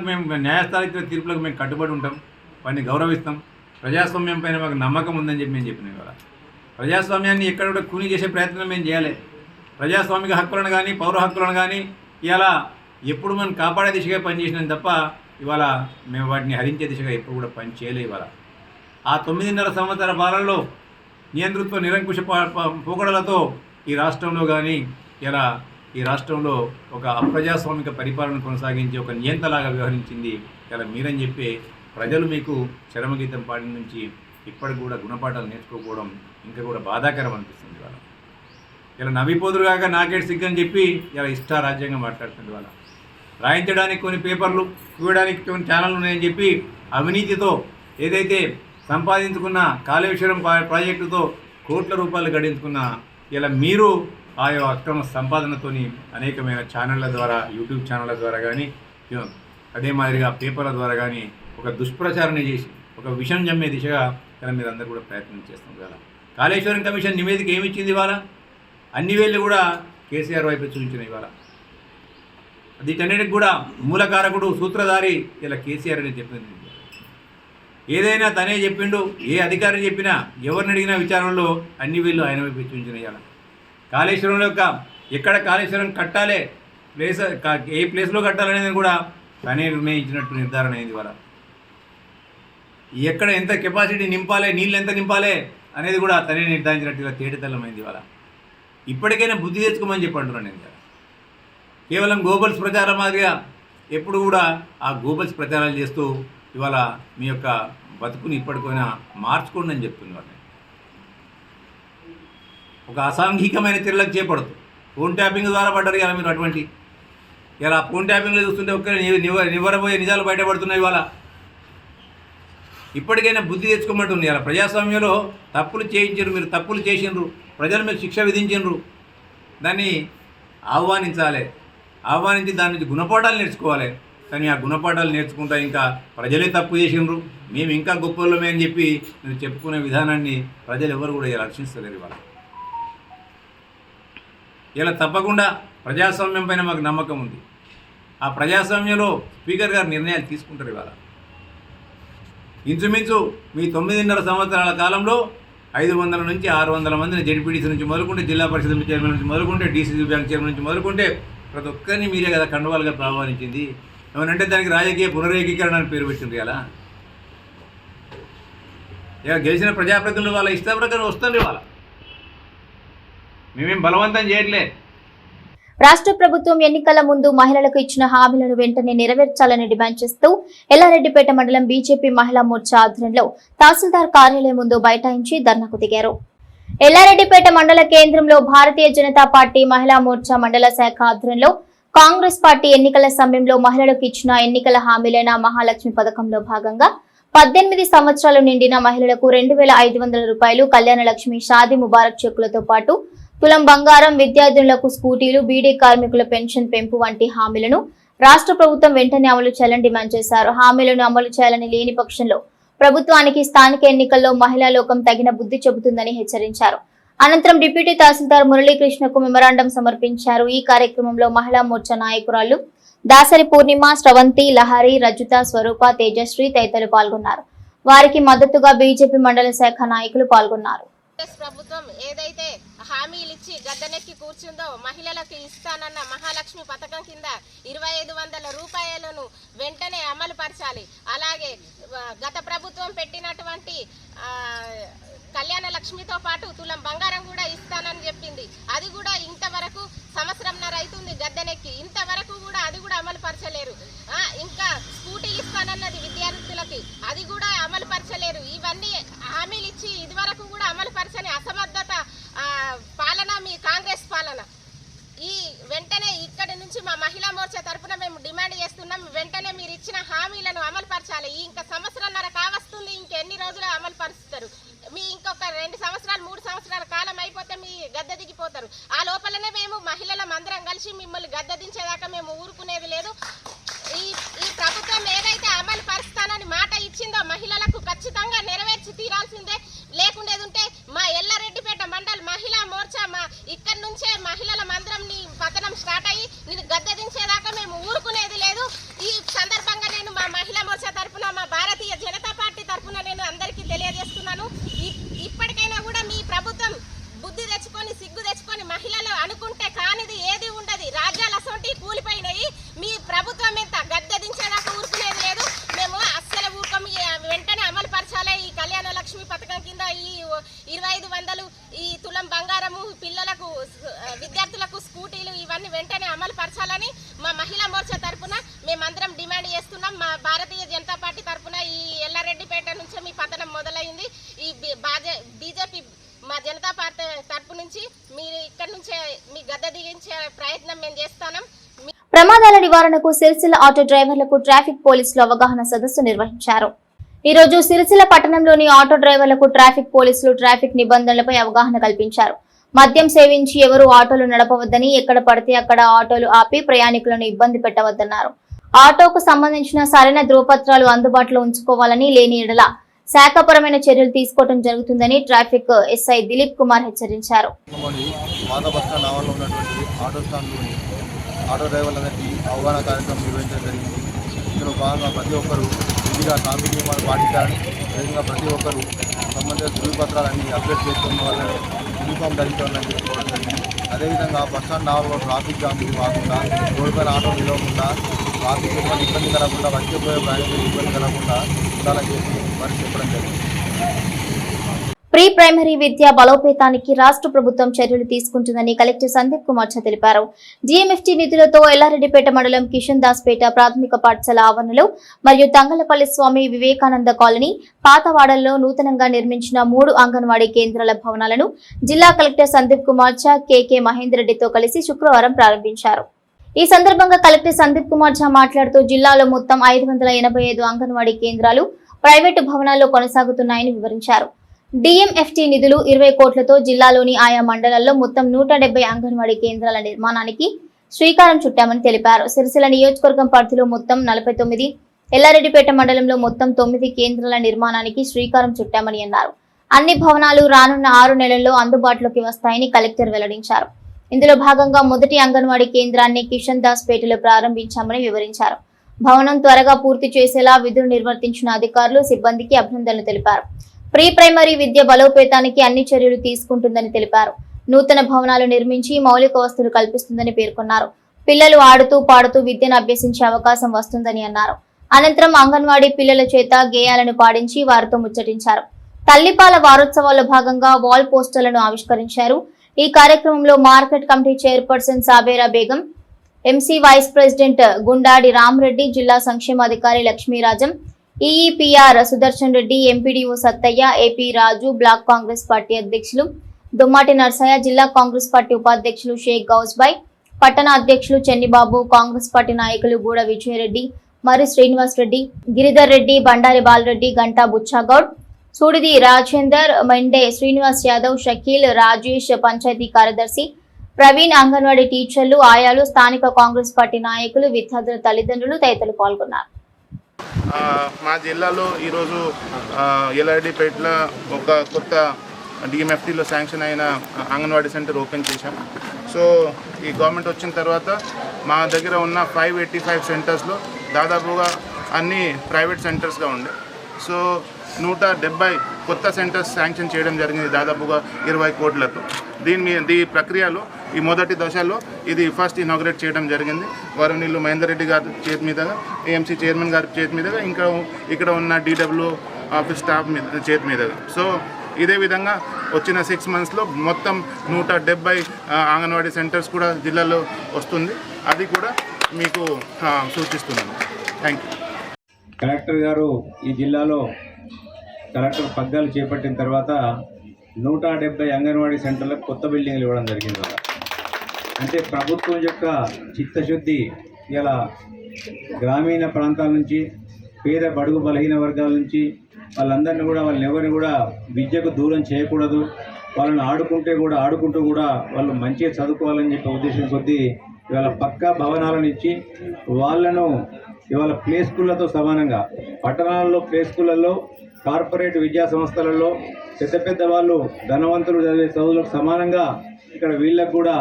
ఇచ్చిన తీర్పులకు మేము కట్టుబడి ఉంటాం, వాటిని గౌరవిస్తాం, ప్రజాస్వామ్యం పైన మాకు నమ్మకం ఉందని చెప్పి మేము చెప్పినాం. ఇవాళ ప్రజాస్వామ్యాన్ని ఎక్కడ కూడా కూని చేసే ప్రయత్నం మేము చేయాలి. ప్రజాస్వామిక హక్కులను కానీ పౌర హక్కులను కానీ ఇలా ఎప్పుడు మనం కాపాడే దిశగా పనిచేసినాం తప్ప ఇవాళ మేము వాటిని హరించే దిశగా ఎప్పుడు కూడా పని చేయలే. ఇవాళ ఆ 9.5 సంవత్సరాల పాలనలో నియంతృత్వ నిరంకుశ పోకడలతో ఈ రాష్ట్రంలో కానీ ఇలా ఈ రాష్ట్రంలో ఒక అప్రజాస్వామిక పరిపాలన కొనసాగించి ఒక నియంతలాగా వ్యవహరించింది ఇలా మీరని చెప్పి ప్రజలు మీకు చరమగీతం పాడిన నుంచి ఇప్పటికి కూడా గుణపాఠాలు నేర్చుకోకపోవడం ఇంకా కూడా బాధాకరం అనిపిస్తుంది. ఇవాళ ఇలా నవ్విపోదురుగాక నాకేటి సిగ్గు అని చెప్పి ఇలా ఇష్టారాజ్యంగా మాట్లాడుతుంది. ఇవాళ రాయించడానికి కొన్ని పేపర్లు, చూడడానికి కొన్ని ఛానళ్ళు ఉన్నాయని చెప్పి అవినీతితో ఏదైతే సంపాదించుకున్న కాళేశ్వరం ప్రాజెక్టుతో కోట్ల రూపాయలు గడించుకున్న ఇలా మీరు ఆ అక్రమ సంపాదనతోని అనేకమైన ఛానళ్ళ ద్వారా, యూట్యూబ్ ఛానళ్ళ ద్వారా కానీ అదే మాదిరిగా పేపర్ల ద్వారా కానీ ఒక దుష్ప్రచారణ చేసి ఒక విషం జమ్మే దిశగా ఇలా మీరందరూ కూడా ప్రయత్నం చేస్తున్నారు. కదా కాళేశ్వరం కమిషన్ నివేదిక ఏమిచ్చింది? ఇవాళ అన్ని వేళ్ళు కూడా కేసీఆర్ వైపు చూపించినాయి. ఇవాళ వీటన్నిటికి కూడా మూలకారకుడు సూత్రధారి ఇలా కేసీఆర్ అని చెప్పింది. ఏదైనా తనే చెప్పిండు, ఏ అధికారి చెప్పినా, ఎవరిని అడిగినా విచారణలో అన్ని వేళ్ళు ఆయన వైపు చూపించినాయి. ఇవాళ కాళేశ్వరం యొక్క ఎక్కడ కాళేశ్వరం కట్టాలి, ఏ ప్లేస్లో కట్టాలనేది కూడా తనే నిర్ణయించినట్టు నిర్ధారణ అయింది. ఇవాళ ఎక్కడ ఎంత కెపాసిటీ నింపాలి, నీళ్ళు ఎంత నింపాలి అనేది కూడా తనే నిర్ధారించినట్టుగా తేటతెల్లమైంది. ఇవాళ ఇప్పటికైనా బుద్ధి తెచ్చుకోమని చెప్పి అంటున్నాను నేను. కేవలం గోబల్స్ ప్రచారం మాదిరిగా ఎప్పుడు కూడా ఆ గోబల్స్ ప్రచారాలు చేస్తూ ఇవాళ మీ యొక్క బతుకుని ఇప్పటికైనా మార్చుకోండి అని చెప్తున్నారు. ఒక అసాంఘికమైన చర్యలకు చేపడదు. ఫోన్ ట్యాపింగ్ ద్వారా పడ్డారు ఇలా మీరు. అటువంటి ఇలా ఫోన్ ట్యాపింగ్లో చూస్తుంటే ఒక్క నివ్వరబోయే నిజాలు బయటపడుతున్నాయి. ఇవాళ ఇప్పటికైనా బుద్ధి తెచ్చుకోమంటుంది. ఇలా ప్రజాస్వామ్యంలో తప్పులు చేయించారు, మీరు తప్పులు చేసిండ్రు, ప్రజలు మీకు శిక్ష విధించిండ్రు, దాన్ని ఆహ్వానించి దాని నుంచి గుణపాఠాలు నేర్చుకోవాలి. కానీ ఆ గుణపాఠాలు నేర్చుకుంటా ఇంకా ప్రజలే తప్పు చేసిండ్రు, మేము ఇంకా గొప్పలమే అని చెప్పి మీరు చెప్పుకునే విధానాన్ని ప్రజలు ఎవరు కూడా ఇలా రక్షిస్తలేరు. ఇలా తప్పకుండా ప్రజాస్వామ్యం పైన మాకు నమ్మకం ఉంది. ఆ ప్రజాస్వామ్యంలో స్పీకర్ గారు నిర్ణయాలు తీసుకుంటారు. ఇవాళ ఇంచుమించు మీ 9.5 సంవత్సరాల కాలంలో 500 నుంచి 600 మందిని జడ్పీటీసీ నుంచి మొదలుకుంటే, జిల్లా పరిషత్ చైర్మన్ నుంచి మొదలుకుంటే, డీసీసీ బ్యాంక్ చైర్మన్ నుంచి మొదలుకుంటే ప్రతి ఒక్కరిని మీరే కదా కండువాలుగా ప్రారంభించింది. ఏమనంటే దానికి రాజకీయ పునరేకీకరణ అని పేరు పెట్టింది. ఇలా గెలిచిన ప్రజాప్రతినిధులు వాళ్ళ ఇష్ట ప్రకారం వస్తుంది. ఇవాళ మేమేం బలవంతం చేయట్లే. రాష్ట్ర ప్రభుత్వం ఎన్నికల ముందు మహిళలకు ఇచ్చిన హామీలను వెంటనే నెరవేర్చాలని డిమాండ్ చేస్తూ ఎల్లారెడ్డిపేట మండలం బీజేపీ మహిళా మోర్చా ఆధ్వర్యంలో తహసీల్దార్ కార్యాలయం ముందు బైఠాయించి ధర్నాకు దిగారు. ఎల్లారెడ్డిపేట మండల కేంద్రంలో భారతీయ జనతా పార్టీ మహిళా మోర్చా మండల శాఖ ఆధ్వర్యంలో కాంగ్రెస్ పార్టీ ఎన్నికల సమయంలో మహిళలకు ఇచ్చిన ఎన్నికల హామీలైన మహాలక్ష్మి పథకంలో భాగంగా 18 సంవత్సరాలు నిండిన మహిళలకు 2,500 రూపాయలు, కళ్యాణ లక్ష్మి, షాదీ ముబారక్ చెక్కులతో పాటు తులం బంగారం, విద్యార్థినులకు స్కూటీలు, బీడీ కార్మికుల పెన్షన్ పెంపు వంటి హామీలను రాష్ట్ర ప్రభుత్వం వెంటనే అమలు చేయాలని డిమాండ్ చేశారు. హామీలను అమలు చేయాలని లేని పక్షంలో ప్రభుత్వానికి స్థానిక ఎన్నికల్లో మహిళా లోకం తగిన బుద్ధి చెబుతుందని హెచ్చరించారు. అనంతరం డిప్యూటీ తహసీల్దార్ మురళీకృష్ణకు మెమరాండం సమర్పించారు. ఈ కార్యక్రమంలో మహిళా మోర్చా నాయకురాళ్లు దాసరి పూర్ణిమ, స్రవంతి, లహరి, రజుత, స్వరూప, తేజశ్రీ తదితరులు పాల్గొన్నారు. వారికి మద్దతుగా బీజేపీ మండల శాఖ నాయకులు పాల్గొన్నారు. ప్రభుత్వం ఏదైతే హామీలు ఇచ్చి గద్దెనెక్కి కూర్చుందో మహిళలకు ఇస్తానన్న మహాలక్ష్మి పథకం కింద 2,500 రూపాయలను వెంటనే అమలు పరచాలి. అలాగే గత ప్రభుత్వం పెట్టినటువంటి కళ్యాణ లక్ష్మితో పాటు తులం బంగారం కూడా ఇస్తానని చెప్పింది. అది కూడా ఇంతవరకు సంవత్సరంన్నర అవుతుంది గద్దెనెక్కి, ఇంతవరకు కూడా అది కూడా అమలు పరచలేరు. ఇంకా స్కూటీ ఇస్తానన్నది విద్యార్థులకి, అది కూడా అమలు పరచలేరు. ఇవన్నీ హామీలు ఇచ్చి ఇదివరకు కూడా అమలు పరచని అసమర్థత పాలన మీ కాంగ్రెస్ పాలన. ఈ వెంటనే ఇక్కడి నుంచి మా మహిళా మోర్చా తరఫున మేము డిమాండ్ చేస్తున్నాం, వెంటనే మీరు ఇచ్చిన హామీలను అమలు పరచాలి. ఇంకా సంవత్సరంన్నర కావస్తుంది, ఇంకెన్ని రోజులు అమలు పరుస్తారు? మీ ఇంకొక 2 సంవత్సరాలు 3 సంవత్సరాల కాలం అయిపోతే మీ గద్దె దిగిపోతారు. ఆ లోపలనే మేము మహిళలం అందరం కలిసి మిమ్మల్ని గద్దె దించేదాకా మేము ఊరుకునేది లేదు. ఈ ప్రభుత్వం ఏదైతే అమలు పరుస్తానని మాట ఇచ్చిందో మహిళలకు ఖచ్చితంగా నెరవేర్చి తీరాల్సిందే. లేకుండేది ఉంటే మా ఎల్లారెడ్డిపేట మండల్ మహిళా మోర్చా ఇక్కడి నుంచే మహిళల మందిరం పతనం స్టార్ట్ అయ్యి నేను గద్దె దించేదాకా మేము ఊరుకునేది లేదు. ఈ సందర్భంగా నేను మా మహిళా మోర్చా తరఫున, మా భారతీయ జనతా పార్టీ తరఫున నేను అందరికీ తెలియజేస్తున్నాను. ఇప్పటికైనా కూడా మీ ప్రభుత్వం బుద్ధి తెచ్చుకొని, సిగ్గు తెచ్చుకొని, మహిళలు అనుకుంటే కానిది ఏది ఉండదు. రాజ్యాలు అసొంటి కూలిపోయినాయి. మీ ప్రభుత్వం ఎంత గద్దె దించేదాకా ఊరుకునేది లేదు. మేము అస్సలు ఊరుకోము. వెంటనే అమలు పరచాలి. ఈ కళ్యాణ లక్ష్మి పథకం కింద ఈ 2,500, ఈ తులం బంగారము, పిల్లలకు విద్యార్థులకు స్కూటీలు, ఇవన్నీ వెంటనే అమలు పరచాలని మా మహిళా మోర్చా తరఫున మేమందరం డిమాండ్ చేస్తున్నాం. మా భారతీయ జనతా పార్టీ తరఫున ఈ ఎల్లారెడ్డిపేట నుంచే మీ పతనం మొదలైంది. ఈ బీజేపీ మా జనతా పార్టీ తరపు నుంచి మీరు ఇక్కడి నుంచే మీ గద్దె దిగించే ప్రయత్నం మేము చేస్తాం. ప్రమాదాల నివారణకు సిరిసిల్ల ఆటో డ్రైవర్లకు ట్రాఫిక్ పోలీసులు అవగాహన సదస్సు నిర్వహించారు. ఈ రోజు సిరిసిల్ల పట్టణంలోని ఆటో డ్రైవర్లకు ట్రాఫిక్ పోలీసులు ట్రాఫిక్ నిబంధనలపై అవగాహన కల్పించారు. మద్యం సేవించి ఎవరూ ఆటోలు నడపవద్దని, ఎక్కడ పడితే అక్కడ ఆటోలు ఆపి ప్రయాణికులను ఇబ్బంది పెట్టవద్దన్నారు. ఆటోకు సంబంధించిన సరైన ధృవపత్రాలు అందుబాటులో ఉంచుకోవాలని, లేని ఎడల శాఖపరమైన చర్యలు తీసుకోవడం జరుగుతుందని ట్రాఫిక్ ఎస్ఐ దిలీప్ కుమార్ హెచ్చరించారు. పాత బస్టాండ్ ఆవరణలో ఉన్నటువంటి ఆటో స్టాండ్లోని ఆటో డ్రైవర్లందరికీ అవగాహన కార్యక్రమం నిర్వహించడం జరిగింది. ఇందులో భాగంగా ప్రతి ఒక్కరూ విధిగా ట్రాఫిక్ నియమాలు పాటించాలని, అదేవిధంగా ప్రతి ఒక్కరూ సంబంధిత ధృవపత్రాలన్నీ అప్డేట్ చేసుకున్న వాళ్ళని యూనిఫామ్ ధరించాలని చెప్పుకోవడం జరిగింది. అదేవిధంగా బస్టాండ్ ఆవరణలో ట్రాఫిక్ జామ్ కాకుండా, రోడ్డు పైన ఆటో నిలవకుండా, ట్రాఫిక్ ఇబ్బంది కలగకుండా, వచ్చే ప్రయాణికులు ఇబ్బంది కలగకుండా ఉండాలని చెప్పి వారికి చెప్పడం జరిగింది. ప్రీ ప్రైమరీ విద్యా బలోపేతానికి రాష్ట్ర ప్రభుత్వం చర్యలు తీసుకుంటుందని కలెక్టర్ సందీప్ కుమార్ ఝా తెలిపారు. జీఎంఎఫ్టీ నిధులతో ఎల్లారెడ్డిపేట మండలం కిషన్ దాస్పేట ప్రాథమిక పాఠశాల ఆవరణలో మరియు తంగలపల్లి స్వామి వివేకానంద కాలనీ పాతవాడల్లో నూతనంగా నిర్మించిన 3 అంగన్వాడీ కేంద్రాల భవనాలను జిల్లా కలెక్టర్ సందీప్ కుమార్ ఝా కేకే మహేందర్ రెడ్డితో కలిసి శుక్రవారం ప్రారంభించారు. ఈ సందర్భంగా కలెక్టర్ సందీప్ కుమార్ ఝా మాట్లాడుతూ జిల్లాలో మొత్తం 585 అంగన్వాడీ కేంద్రాలు ప్రైవేటు భవనాల్లో కొనసాగుతున్నాయని వివరించారు. డిఎంఎఫ్టీ నిధులు 20 కోట్లతో జిల్లాలోని ఆయా మండలాల్లో మొత్తం 170 అంగన్వాడీ కేంద్రాల నిర్మాణానికి శ్రీకారం చుట్టామని తెలిపారు. సిరిసిల్ల నియోజకవర్గం పరిధిలో మొత్తం 49, ఎల్లారెడ్డిపేట మండలంలో మొత్తం 9 కేంద్రాల నిర్మాణానికి శ్రీకారం చుట్టామని అన్నారు. అన్ని భవనాలు రానున్న 6 నెలల్లో అందుబాటులోకి వస్తాయని కలెక్టర్ వెల్లడించారు. ఇందులో భాగంగా మొదటి అంగన్వాడీ కేంద్రాన్ని కిషన్ దాస్పేటలో ప్రారంభించామని వివరించారు. భవనం త్వరగా పూర్తి చేసేలా విధులు నిర్వర్తించిన అధికారులు, సిబ్బందికి అభినందనలు తెలిపారు. ప్రీ ప్రైమరీ విద్య బలోపేతానికి అన్ని చర్యలు తీసుకుంటుందని తెలిపారు. నూతన భవనాలు నిర్మించి మౌలిక వసతులు కల్పిస్తుందని పేర్కొన్నారు. పిల్లలు ఆడుతూ పాడుతూ విద్యను అభ్యసించే అవకాశం వస్తుందని అన్నారు. అనంతరం అంగన్వాడీ పిల్లల చేత గేయాలను పాడించి వారితో ముచ్చటించారు. తల్లిపాల వారోత్సవాల్లో భాగంగా వాల్ పోస్టర్లను ఆవిష్కరించారు. ఈ కార్యక్రమంలో market committee chairperson Sabera Begum, MC vice president Gundadi Ramareddy, జిల్లా సంక్షేమాధికారి Lakshmirajam, EE PR Sudarshan Reddy, MPDO Sattaiah, AP Raju, block Congress party అధ్యక్షులు దుమ్మాటి నర్సయ్య, జిల్లా కాంగ్రెస్ పార్టీ ఉపాధ్యక్షులు షేక్ గౌస్బాయ్, పట్టణ అధ్యక్షులు చెన్నిబాబు, కాంగ్రెస్ పార్టీ నాయకులు గూడ విజయరెడ్డి, మరి శ్రీనివాస్ రెడ్డి, గిరిధర్ రెడ్డి, బండారి బాలరెడ్డి, గంటా బుచ్చాగౌడ్, సూడిది రాజేందర్, మెండే శ్రీనివాస్ యాదవ్, షకీల్, రాజేష్, పంచాయతీ కార్యదర్శి ప్రవీణ్, అంగన్వాడీ టీచర్లు, ఆయాలు, స్థానిక కాంగ్రెస్ పార్టీ నాయకులు, విద్యార్థుల తల్లిదండ్రులు తదితరులు పాల్గొన్నారు. మా జిల్లాలో ఈరోజు ఎల్లారెడ్డిపేటలో ఒక కొత్త డిఎంఎఫ్టీలో శాంక్షన్ అయిన అంగన్వాడీ సెంటర్ ఓపెన్ చేశాం. సో ఈ గవర్నమెంట్ వచ్చిన తర్వాత మా దగ్గర ఉన్న 585 సెంటర్స్లో దాదాపుగా అన్ని ప్రైవేట్ సెంటర్స్గా ఉండే. సో 170 కొత్త సెంటర్స్ శాంక్షన్ చేయడం జరిగింది, దాదాపుగా 20 కోట్లతో. ఈ ప్రక్రియలో ఈ మొదటి దశలో ఇది ఫస్ట్ ఇనాగ్రేట్ చేయడం జరిగింది వరవనీళ్ళు మహేందర్ రెడ్డి గారి చేతి మీదుగా, ఏఎంసీ చైర్మన్ గారి చేతి మీదుగా, ఇంకా ఇక్కడ ఉన్న DW ఆఫీస్ స్టాఫ్ చేతి మీదుగా. సో ఇదే విధంగా వచ్చిన 6 మంత్స్లో మొత్తం 170 అంగన్వాడీ సెంటర్స్ కూడా జిల్లాలో వస్తుంది. అది కూడా మీకు సూచిస్తున్నాను. Thank you. కలెక్టర్ గారు ఈ జిల్లాలో కలెక్టర్ పగ్గాలు చేపట్టిన తర్వాత 170 అంగన్వాడీ సెంటర్లకు కొత్త బిల్డింగ్లు ఇవ్వడం జరిగింది. అంటే ప్రభుత్వం యొక్క చిత్తశుద్ధి ఇలా గ్రామీణ ప్రాంతాల నుంచి, పేద బడుగు బలహీన వర్గాల నుంచి వాళ్ళందరినీ కూడా, వాళ్ళని ఎవరిని కూడా విద్యకు దూరం చేయకూడదు, వాళ్ళని ఆడుకుంటూ కూడా వాళ్ళు మంచిగా చదువుకోవాలని చెప్పే ఉద్దేశం కొద్దీ ఇవాళ పక్కా భవనాలను ఇచ్చి వాళ్ళను ఇవాళ ప్లే స్కూళ్ళతో సమానంగా పట్టణాలలో ప్లే స్కూళ్ళల్లో, కార్పొరేట్ విద్యా సంస్థలలో పెద్ద వాళ్ళు ధనవంతులు చదివే చదువులకు సమానంగా ఇక్కడ వీళ్ళకు కూడా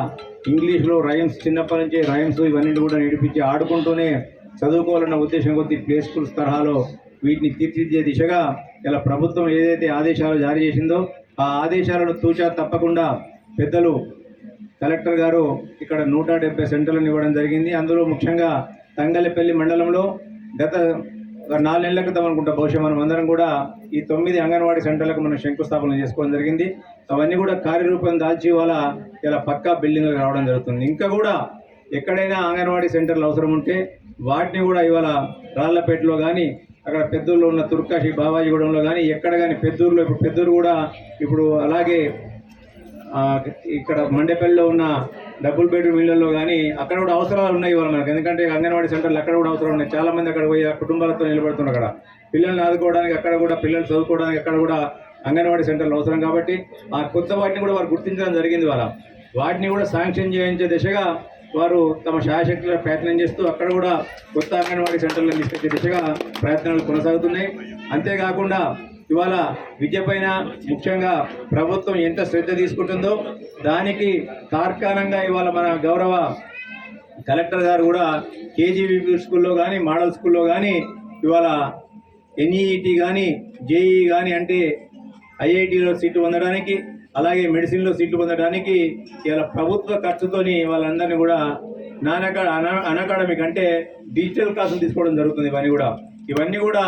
ఇంగ్లీష్లో రైమ్స్, చిన్నప్పటి నుంచి రైమ్స్ ఇవన్నీ కూడా నేర్పించి ఆడుకుంటూనే చదువుకోవాలన్న ఉద్దేశం కొద్దీ ప్లే స్కూల్స్ తరహాలో వీటిని తీర్చిదిద్దే దిశగా ఇలా ప్రభుత్వం ఏదైతే ఆదేశాలు జారీ చేసిందో ఆ ఆదేశాలను తూచా తప్పకుండా పెద్దలు కలెక్టర్ గారు ఇక్కడ 170 సెంటర్లను ఇవ్వడం జరిగింది. అందులో ముఖ్యంగా తంగలపల్లి మండలంలో గత 4 నెలల క్రితం అనుకుంటా బహుశా మనం అందరం కూడా ఈ 9 అంగన్వాడీ సెంటర్లకు మనం శంకుస్థాపన చేసుకోవడం జరిగింది. అవన్నీ కూడా కార్యరూపం దాల్చి ఇలా పక్కా బిల్డింగ్లు రావడం జరుగుతుంది. ఇంకా కూడా ఎక్కడైనా అంగన్వాడీ సెంటర్లు అవసరం ఉంటే వాటిని కూడా ఇవాళ రాళ్లపేటలో కానీ, అక్కడ పెద్దూరులో ఉన్న తుర్కాషి బావాజీగూడెంలో కానీ, ఎక్కడ కానీ పెద్దూరులో, ఇప్పుడు పెద్దూరు కూడా ఇప్పుడు అలాగే ఇక్కడ మండేపల్లిలో ఉన్న డబుల్ బెడ్రూమ్ ఇళ్లలో కానీ అక్కడ కూడా అవసరాలు ఉన్నాయి ఇవాళ మనకు. ఎందుకంటే అంగన్వాడీ సెంటర్లు అక్కడ కూడా అవసరం ఉన్నాయి. చాలామంది అక్కడ పోయి కుటుంబాలతో నిలబడుతున్నారు. అక్కడ పిల్లల్ని ఆదుకోవడానికి, అక్కడ కూడా పిల్లలు చదువుకోవడానికి అక్కడ కూడా అంగన్వాడీ సెంటర్లు అవసరం. కాబట్టి ఆ కొత్త వాటిని కూడా వారు గుర్తించడం జరిగింది. వాటిని కూడా శాంక్షన్ చేయించే దిశగా వారు తమ శాయశక్తుల ప్రయత్నం చేస్తూ అక్కడ కూడా కొత్త అంగన్వాడీ సెంటర్లను తీసుకొచ్చే దిశగా ప్రయత్నాలు కొనసాగుతున్నాయి. అంతేకాకుండా ఇవాళ విద్య పైన ముఖ్యంగా ప్రభుత్వం ఎంత శ్రద్ధ తీసుకుంటుందో దానికి తార్కాణంగా ఇవాళ మన గౌరవ కలెక్టర్ గారు కూడా కేజీబీపీ స్కూల్లో కానీ మోడల్ స్కూల్లో కానీ ఇవాళ ఎన్ఈఈటీ కానీ జేఈ కానీ అంటే ఐఐటీలో సీట్లు పొందడానికి అలాగే మెడిసిన్లో సీట్లు పొందడానికి ఇలా ప్రభుత్వ ఖర్చుతోని వాళ్ళందరినీ కూడా అన్అకాడమిక్ అంటే డిజిటల్ క్లాసులు తీసుకోవడం జరుగుతుంది. ఇవన్నీ కూడా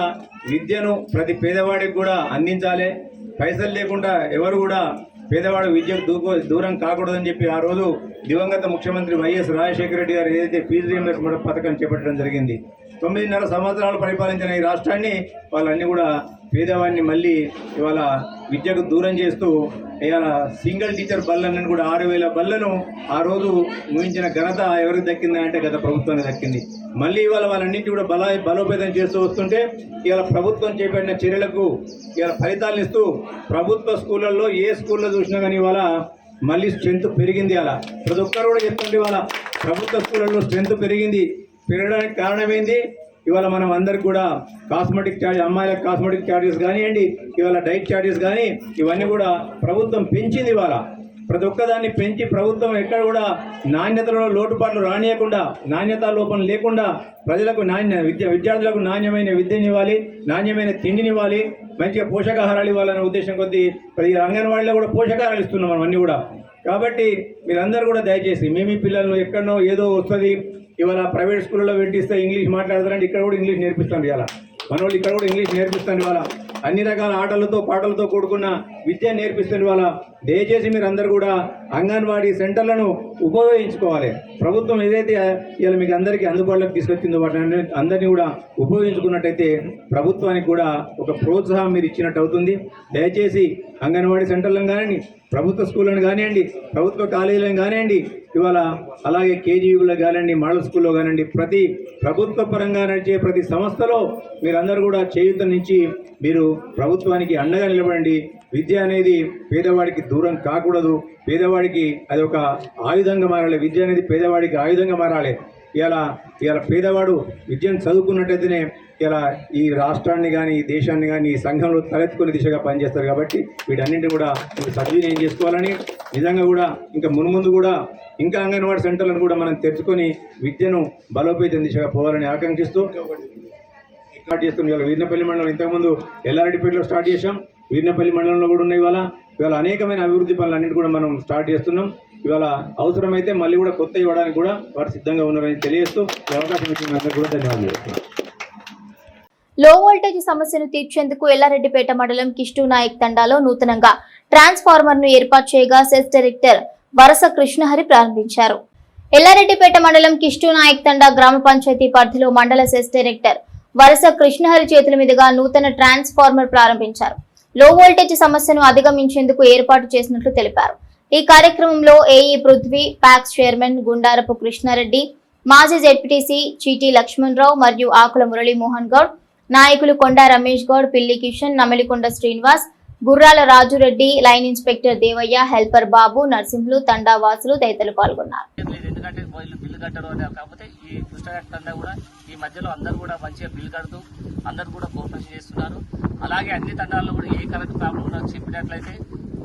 విద్యను ప్రతి పేదవాడికి కూడా అందించాలి. పైసలు లేకుండా ఎవరు కూడా పేదవాడు విద్యకు దూరం కాకూడదని చెప్పి ఆ రోజు దివంగత ముఖ్యమంత్రి వైఎస్ రాజశేఖర రెడ్డి గారు ఏదైతే ఫీజు రీయింబర్స్మెంట్ పథకం చేపట్టడం జరిగింది. 9.5 సంవత్సరాలు పరిపాలించిన ఈ రాష్ట్రాన్ని వాళ్ళన్నీ కూడా పేదవాడిని మళ్ళీ ఇవాళ విద్యకు దూరం చేస్తూ ఇవాళ సింగిల్ టీచర్ బళ్ళను కూడా 6,000 బళ్ళను ఆ రోజు ముగించిన ఘనత ఎవరికి దక్కిందంటే గత ప్రభుత్వానికి దక్కింది. మళ్ళీ ఇవాళ వాళ్ళన్నింటి కూడా బలోపేతం చేస్తూ వస్తుంటే ఇవాళ ప్రభుత్వం చేపట్టిన చర్యలకు ఇవాళ ఫలితాలను ఇస్తూ ప్రభుత్వ స్కూళ్ళల్లో ఏ స్కూల్లో చూసినా కానీ ఇవాళ మళ్ళీ స్ట్రెంత్ పెరిగింది. అలా ప్రతి ఒక్కరు కూడా చెప్తుంటే ఇవాళ ప్రభుత్వ స్కూళ్ళల్లో స్ట్రెంత్ పెరగడానికి కారణం ఏంది? ఇవాళ మనం అందరికి కూడా కాస్మెటిక్ ఛార్జ్, అమ్మాయిలకు కాస్మెటిక్ ఛార్జెస్ కానివ్వండి, ఇవాళ డైట్ ఛార్జెస్ కానీ ఇవన్నీ కూడా ప్రభుత్వం పెంచింది. ఇవాళ ప్రతి ఒక్కదాన్ని పెంచి ప్రభుత్వం ఎక్కడ కూడా నాణ్యతలో లోటుపాట్లు రానియకుండా, నాణ్యత లోపం లేకుండా ప్రజలకు విద్యార్థులకు నాణ్యమైన విద్యను ఇవ్వాలి, నాణ్యమైన తిండిని ఇవ్వాలి, మంచిగా పోషకాహారాలు ఇవ్వాలనే ఉద్దేశం కొద్దీ ప్రతి అంగన్వాడీలో కూడా పోషకాహారాలు ఇస్తున్నాం మనం అన్నీ కూడా. కాబట్టి మీరందరూ కూడా దయచేసి మీ పిల్లలను ఎక్కడనో ఏదో వస్తుంది ఇవాళ ప్రైవేట్ స్కూల్లో పెట్టిస్తే ఇంగ్లీష్ మాట్లాడతారంటే ఇక్కడ కూడా ఇంగ్లీష్ నేర్పిస్తాను. ఇవాళ మన వాళ్ళు ఇక్కడ కూడా ఇంగ్లీష్ నేర్పిస్తాను. ఇవాళ అన్ని రకాల ఆటలతో పాటలతో కూడుకున్న విద్య నేర్పిస్తాను. ఇవాళ దయచేసి మీరు అందరూ కూడా అంగన్వాడీ సెంటర్లను ఉపయోగించుకోవాలి. ప్రభుత్వం ఏదైతే ఇవాళ మీకు అందరికీ అందుబాటులోకి తీసుకొచ్చిందో వాటిని అందరినీ కూడా ఉపయోగించుకున్నట్టయితే ప్రభుత్వానికి కూడా ఒక ప్రోత్సాహం మీరు ఇచ్చినట్టు అవుతుంది. దయచేసి అంగన్వాడీ సెంటర్లను కానివ్వండి, ప్రభుత్వ స్కూళ్ళను కానివ్వండి, ప్రభుత్వ కాలేజీలను కానివ్వండి, ఇవాళ అలాగే కేజీయూలో కానివ్వండి, మోడల్ స్కూల్లో కానివ్వండి, ప్రతి ప్రభుత్వ పరంగా నడిచే ప్రతి సంస్థలో మీరందరూ కూడా చేయూతనిచ్చి మీరు ప్రభుత్వానికి అండగా నిలబడండి. విద్య అనేది పేదవాడికి దూరం కాకూడదు. పేదవాడికి అది ఒక ఆయుధంగా మారాలి. విద్య అనేది పేదవాడికి ఆయుధంగా మారాలి. ఇలా పేదవాడు విద్యను చదువుకున్నట్టయితేనే ఇలా ఈ రాష్ట్రాన్ని కానీ, ఈ దేశాన్ని కానీ, ఈ సంఘంలో తలెత్తుకునే దిశగా పనిచేస్తారు. కాబట్టి వీటన్నింటినీ కూడా సద్వినియోగం చేసుకోవాలని, నిజంగా కూడా ఇంకా మున్ముందు కూడా ఇంకా అంగన్వాడీ సెంటర్లను కూడా మనం తెచ్చుకొని విద్యను బలోపేతం దిశగా పోవాలని ఆకాంక్షిస్తూ స్టార్ట్ చేస్తున్నాం. ఇవాళ వీర్నపల్లి మండలం ఇంతకుముందు ఎల్లారెడ్డిపేటలో స్టార్ట్ చేశాం. వీర్నపల్లి మండలంలో కూడా ఉన్నాయి. ఇవాళ అనేకమైన అభివృద్ధి పనులన్నింటి కూడా మనం స్టార్ట్ చేస్తున్నాం. ఇవాళ అవసరమైతే మళ్ళీ కూడా కొత్త ఇవ్వడానికి కూడా వారు సిద్ధంగా ఉన్నారని తెలియజేస్తూ ఈ అవకాశం ఇచ్చిన అందరికీ కూడా ధన్యవాదాలు. లో వోల్టేజ్ సమస్యను తీర్చేందుకు ఎల్లారెడ్డిపేట మండలం కిష్టు నాయక్ తండాలో నూతనంగా ట్రాన్స్ఫార్మర్ ను ఏర్పాటు చేయగా సెస్ డైరెక్టర్ వరస కృష్ణహరి ప్రారంభించారు. ఎల్లారెడ్డిపేట మండలం కిష్టు నాయక్ తండా గ్రామ పంచాయతీ పరిధిలో మండల సెస్ డైరెక్టర్ వరస కృష్ణహరి చేతుల మీదుగా నూతన ట్రాన్స్ఫార్మర్ ప్రారంభించారు. లో వోల్టేజ్ సమస్యను అధిగమించేందుకు ఏర్పాటు చేసినట్లు తెలిపారు. ఈ కార్యక్రమంలో AE Prithvi, PACS chairman Gundarapu Krishnareddy, మాజీ జెడ్పీటీసీ చీటీ లక్ష్మణరావు మరియు ఆకుల మురళీమోహన్ గౌడ్, నాయకులు కొండా రమేష్ గౌడ్, పిల్లి Kishan, Namalikonda Srinivas, Gurrala Rajureddy, line inspector Devaiah, helper Babu, Narsimhulu, తండావాసులు తదితరులు పాల్గొన్నారు. ఎందుకంటే బిల్లు కట్టరు అనే కాకపోతే ఈ కృష్ణా కూడా ఈ మధ్యలో అందరూ కూడా మంచిగా బిల్లు కడుతూ అందరూ కూడా కోఆపరేషన్ చేస్తున్నారు. అలాగే అన్ని తండాల్లో కూడా ఏ కరెంటు ప్రాబ్లం ఉన్నా చెప్పినట్లయితే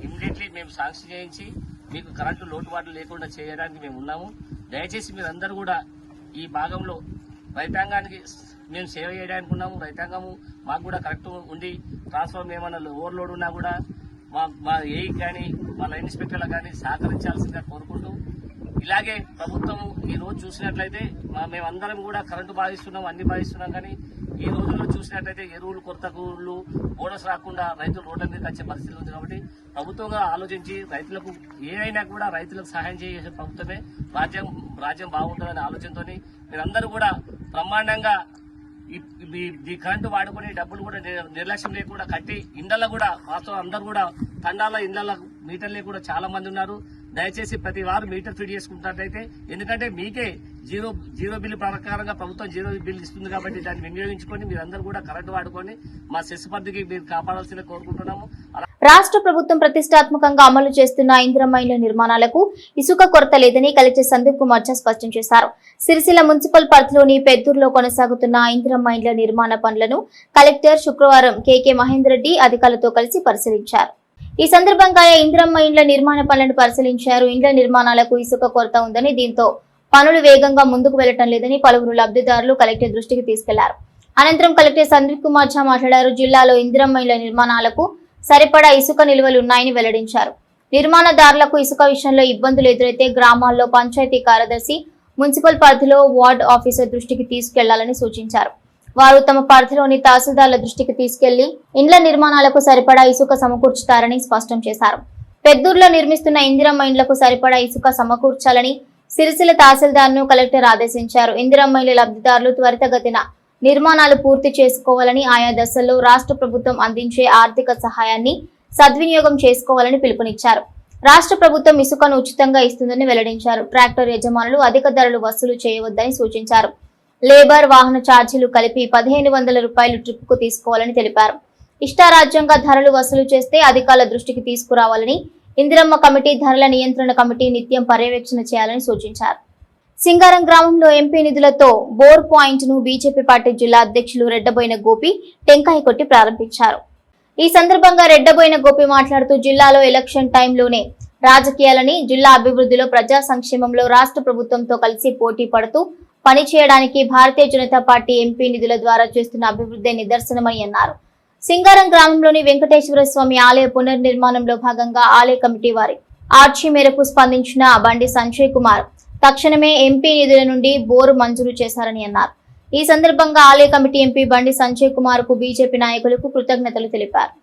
ఇమ్మీడియట్లీ మేము శాంక్షన్ చేయించి మీకు కరెంటు లోటుపాట్లు లేకుండా చేయడానికి మేము ఉన్నాము. దయచేసి మీరందరూ కూడా ఈ భాగంలో రైతాంగానికి మేము సేవ చేయడానికి ఉన్నాము. రైతాంగము మాకు కూడా కరెక్ట్ ఉండి ట్రాన్స్ఫార్మర్ ఏమన్నా ఓవర్లోడ్ ఉన్నా కూడా మా ఏఈ కానీ మా లైన్ ఇన్స్పెక్టర్లకు కానీ సహకరించాల్సిందిగా కోరుకుంటూ, ఇలాగే ప్రభుత్వం ఈ రోజు చూసినట్లయితే మేమందరం కూడా కరెంటు బాధిస్తున్నాం, అన్ని బాధిస్తున్నాం. కానీ ఈ రోజుల్లో చూసినట్లయితే ఎరువులు కొరతకు బోనస్ రాకుండా రైతులు రోడ్ల మీద వచ్చే పరిస్థితి ఉంది. కాబట్టి ప్రభుత్వంగా ఆలోచించి రైతులకు ఏదైనా కూడా రైతులకు సహాయం చేసే ప్రభుత్వమే రాజ్యం బాగుంటుందనే ఆలోచనతో మీరందరూ కూడా బ్రహ్మాండంగా ఈ కరెంటు వాడుకుని డబ్బులు కూడా నిర్లక్ష్యం లేకుండా కట్టి ఇండ్లలో కూడా వాస్తవం అందరూ కూడా తండాల ఇండ్ల మీటర్లే కూడా చాలా మంది ఉన్నారు. దయచేసి ప్రతి వారు మీటర్ ఫిట్ చేసుకుంటున్నట్లయితే, ఎందుకంటే మీకే జీరో బిల్లు ప్రకారంగా ప్రభుత్వం జీరో బిల్లు ఇస్తుంది కాబట్టి దాన్ని వినియోగించుకొని మీరందరూ కూడా కరెంటు వాడుకొని మా సెస్ పరిధికి మీరు కాపాడాల్సిందే కోరుకుంటున్నాము. రాష్ట్ర ప్రభుత్వం ప్రతిష్టాత్మకంగా అమలు చేస్తున్న ఇందిరమ్మ ఇళ్ల నిర్మాణాలకు ఇసుక కొరత లేదని కలెక్టర్ సందీప్ కుమార్ ఝా స్పష్టం చేశారు. సిరిసిల్ల మున్సిపల్ పరిధిలోని పెద్దూరులో కొనసాగుతున్న ఇందిరమ్మ ఇళ్ల నిర్మాణ పనులను కలెక్టర్ శుక్రవారం కేకే మహేందర్ రెడ్డి అధికారులతో కలిసి పరిశీలించారు. ఈ సందర్భంగా ఇందిరమ్మ ఇండ్ల నిర్మాణ పనులను పరిశీలించారు. ఇండ్ల నిర్మాణాలకు ఇసుక కొరత ఉందని, దీంతో పనులు వేగంగా ముందుకు వెళ్లటం లేదని పలువురు లబ్ధిదారులు కలెక్టర్ దృష్టికి తీసుకెళ్లారు. అనంతరం కలెక్టర్ సందీప్ కుమార్ ఝా మాట్లాడారు. జిల్లాలో ఇందిరమ్మ ఇళ్ల నిర్మాణాలకు సరిపడా ఇసుక నిల్వలు ఉన్నాయని వెల్లడించారు. నిర్మాణదారులకు ఇసుక విషయంలో ఇబ్బందులు ఎదురైతే గ్రామాల్లో పంచాయతీ కార్యదర్శి, మున్సిపల్ పరిధిలో వార్డ్ ఆఫీసర్ దృష్టికి తీసుకెళ్లాలని సూచించారు. వారు తమ పరిధిలోని తహసీల్దార్ల దృష్టికి తీసుకెళ్లి ఇండ్ల నిర్మాణాలకు సరిపడా ఇసుక సమకూర్చుతారని స్పష్టం చేశారు. పెద్దూరులో నిర్మిస్తున్న ఇందిరమ్మ ఇండ్లకు సరిపడా ఇసుక సమకూర్చాలని సిరిసిల్ల తహసీల్దార్ను కలెక్టర్ ఆదేశించారు. ఇందిరమ్మ ఇళ్ల లబ్ధిదారులు త్వరితగతిన నిర్మాణాలు పూర్తి చేసుకోవాలని, ఆయా దశల్లో రాష్ట్ర ప్రభుత్వం అందించే ఆర్థిక సహాయాన్ని సద్వినియోగం చేసుకోవాలని పిలుపునిచ్చారు. రాష్ట్ర ప్రభుత్వం ఇసుకను ఉచితంగా ఇస్తుందని వెల్లడించారు. ట్రాక్టర్ యజమానులు అధిక ధరలు వసూలు చేయవద్దని సూచించారు. లేబర్, వాహన ఛార్జీలు కలిపి 1500 రూపాయలు ట్రిప్కు తీసుకోవాలని తెలిపారు. ఇష్టారాజ్యంగా ధరలు వసూలు చేస్తే అధికారుల దృష్టికి తీసుకురావాలని, ఇందిరమ్మ కమిటీ, ధరల నియంత్రణ కమిటీ నిత్యం పర్యవేక్షణ చేయాలని సూచించారు. సింగారం గ్రామంలో ఎంపీ నిధులతో బోర్ పాయింట్ ను బీజేపీ పార్టీ జిల్లా అధ్యక్షులు రెడ్డబోయిన గోపి టెంకాయ కొట్టి ప్రారంభించారు. ఈ సందర్భంగా రెడ్డబోయిన గోపి మాట్లాడుతూ జిల్లాలో ఎలక్షన్ టైంలోనే రాజకీయాలని, జిల్లా అభివృద్ధిలో, ప్రజా సంక్షేమంలో రాష్ట్ర ప్రభుత్వంతో కలిసి పోటీ పడుతూ పనిచేయడానికి భారతీయ జనతా పార్టీ ఎంపీ నిధుల ద్వారా చేస్తున్న అభివృద్ధి నిదర్శనమని అన్నారు. సింగారం గ్రామంలోని వెంకటేశ్వర స్వామి ఆలయ పునర్నిర్మాణంలో భాగంగా ఆలయ కమిటీ వారి ఆర్చి మేరకు స్పందించిన బండి సంజయ్ కుమార్ తక్షణమే ఎంపీ నిధుల నుండి బోరు మంజూరు చేశారని అన్నారు. ఈ సందర్భంగా ఆలయ కమిటీ ఎంపీ బండి సంజయ్ కుమార్ కు బీజేపీ నాయకులకు కృతజ్ఞతలు తెలిపారు.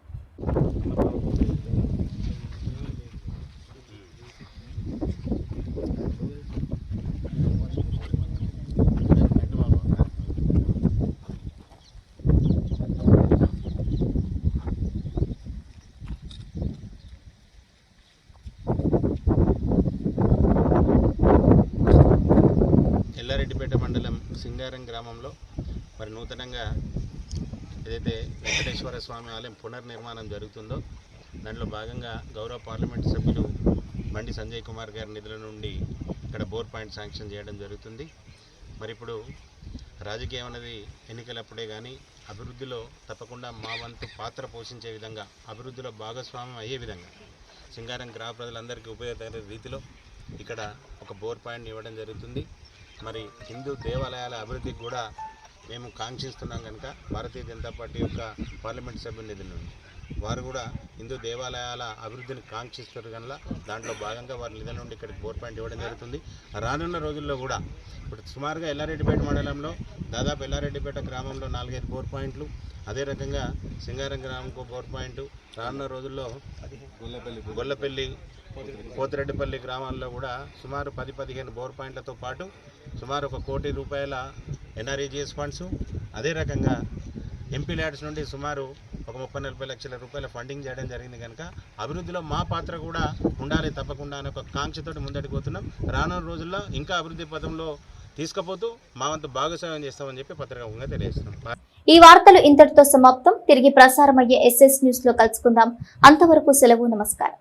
ఎల్లారెడ్డిపేట మండలం సింగారం గ్రామంలో మరి నూతనంగా ఏదైతే వెంకటేశ్వర స్వామి ఆలయం పునర్నిర్మాణం జరుగుతుందో దాంట్లో భాగంగా గౌరవ పార్లమెంటు సభ్యులు బండి సంజయ్ కుమార్ గారి నిధుల నుండి ఇక్కడ బోర్ పాయింట్ శాంక్షన్ చేయడం జరుగుతుంది. మరి ఇప్పుడు రాజకీయం అనేది ఎన్నికలప్పుడే కానీ అభివృద్ధిలో తప్పకుండా మా వంతు పాత్ర పోషించే విధంగా, అభివృద్ధిలో భాగస్వామ్యం అయ్యే విధంగా సింగారం గ్రామ ప్రజలందరికీ ఉపయోగపడే రీతిలో ఇక్కడ ఒక బోర్ పాయింట్ ఇవ్వడం జరుగుతుంది. మరి హిందూ దేవాలయాల అభివృద్ధికి కూడా మేము కాంక్షిస్తున్నాం కనుక భారతీయ జనతా పార్టీ యొక్క పార్లమెంట్ సభ్యుల నిధుల నుండి వారు కూడా హిందూ దేవాలయాల అభివృద్ధిని కాంక్షిస్తారు కనుక దాంట్లో భాగంగా వారి నిధుల నుండి ఇక్కడికి బోర్ పాయింట్ ఇవ్వడం జరుగుతుంది. రానున్న రోజుల్లో కూడా ఇప్పుడు సుమారుగా ఎల్లారెడ్డిపేట మండలంలో దాదాపు ఎల్లారెడ్డిపేట గ్రామంలో 4-5 బోర్ పాయింట్లు, అదే రకంగా సింగారం గ్రామంకు బోర్ పాయింట్, రానున్న రోజుల్లో గొల్లపల్లి, పోతిరెడ్డిపల్లి గ్రామాల్లో కూడా సుమారు 10-15 బోర్ పాయింట్లతో పాటు సుమారు 1 కోటి రూపాయల ఎన్ఆర్ఈజీఎస్ ఫండ్స్, అదే రకంగా ఎంపీ ల్యాడ్స్ నుండి సుమారు 30-40 లక్షల రూపాయల ఫండింగ్ చేయడం జరిగింది కనుక అభివృద్ధిలో మా పాత్ర కూడా ఉండాలి తప్పకుండా అనే ఒక కాంక్షతోటి ముందడికి పోతున్నాం. రానున్న రోజుల్లో ఇంకా అభివృద్ధి పదంలో తీసుకుపోతూ మా వంతు భాగస్వామ్యం చేస్తామని చెప్పి పత్రికగా తెలియజేస్తున్నాం. ఈ వార్తలు ఇంతటితో సమాప్తం. తిరిగి ప్రసారమయ్యే SS న్యూస్ లో కలుసుకుందాం. అంతవరకు సెలవు. నమస్కారం.